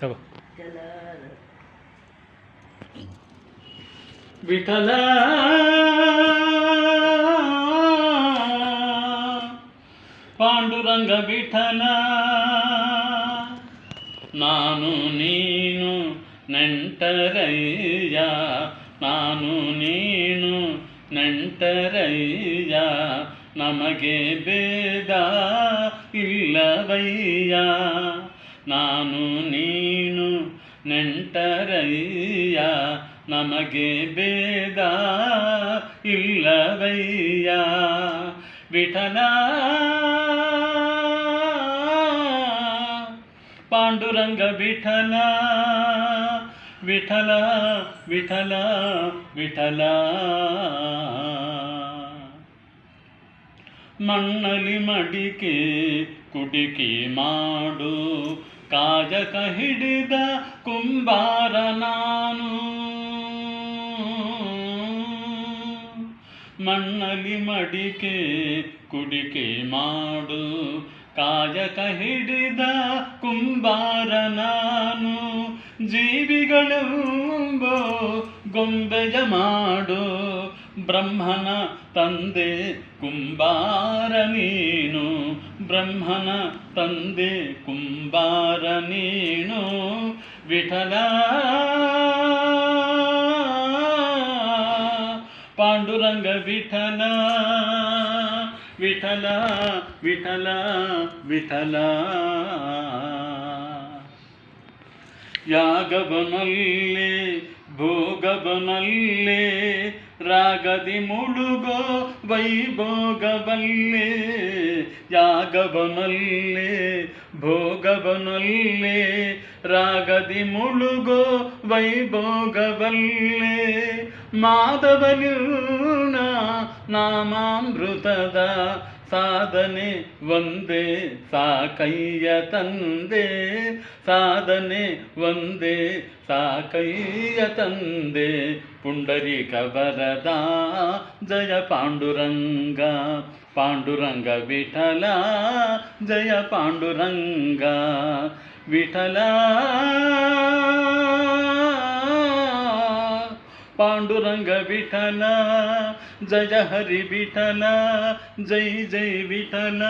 ತಗೋ. ವಿಠಲ ಪಾಂಡುರಂಗ ವಿಠಲ, ನಾನು ನೀನು ನೆಂಟರಯ್ಯ, ನಾನು ನೀನು ನೆಂಟರಯ್ಯ, ನಮಗೆ ಭೇದ ಇಲ್ಲವಯ್ಯ, ನಾನು ನೀನು ನೆಂಟರಯ್ಯ, ನಮಗೆ ಭೇದ ಇಲ್ಲವಯ್ಯ. ವಿಠಲ ಪಾಂಡುರಂಗ ವಿಠಲ, ವಿಠಲ ವಿಠಲ ವಿಠಲ. ಮಣ್ಣಲಿ ಮಡಿಕೆ ಕುಡಿಕೆ ಮಾಡು ಕಾಜಕ ಹಿಡಿದ ಕುಂಬಾರ ನಾನು, ಮಣ್ಣಲಿ ಮಡಿಕೆ ಕುಡಿಕೆ ಮಾಡು ಕಾಜಕ ಹಿಡಿದ ಕುಂಬಾರ ನಾನು, ಜೀವಿಗಳೆಂಬೋ ಗೊಂಬೆಯ ಮಾಡು ಬ್ರಹ್ಮನ ತಂದೆ ಕುಂಬಾರ ನೀನು, ಬ್ರಹ್ಮನ ತಂದೆ ಕುಂಬಾರ ನೀನು. ವಿಠಲ ಪಾಂಡುರಂಗ ವಿಠಲ, ವಿಠಲ ವಿಠಲ ವಿಠಲ. ಯಾಗವನಲ್ಲೇ ಭೋಗವನಲ್ಲೇ ರಾಗದಿ ಮುಳುಗೋ ವೈಭೋಗವಲ್ಲೇ, ಯಾಗವನಲ್ಲೇ ಭೋಗವನಲ್ಲೇ ರಾಗದಿ ಮುಳುಗೋ ವೈಭೋಗವಲ್ಲೇ, ಮಾಧವನಿರ್ಣ ನಾಮಾಮೃತದ ಸಾಧನೆ ಒಂದೇ ಸಾಕಯ್ಯ ತಂದೆ, ಸಾಧನೆ ಒಂದೇ ಸಾಕಯ್ಯ ತಂದೆ. ಪುಂಡರೀಕ ವರದ ಜಯ ಪಾಂಡುರಂಗ, ಪಾಂಡುರಂಗ ವಿಠಲ ಜಯ ಪಾಂಡುರಂಗ. ವಿಠಲ ಪಾಂಡುರಂಗ ವಿಠಲ ಜಯ ಹರಿ ವಿಠಲ, ಜೈ ಜೈ ವಿಠಲ.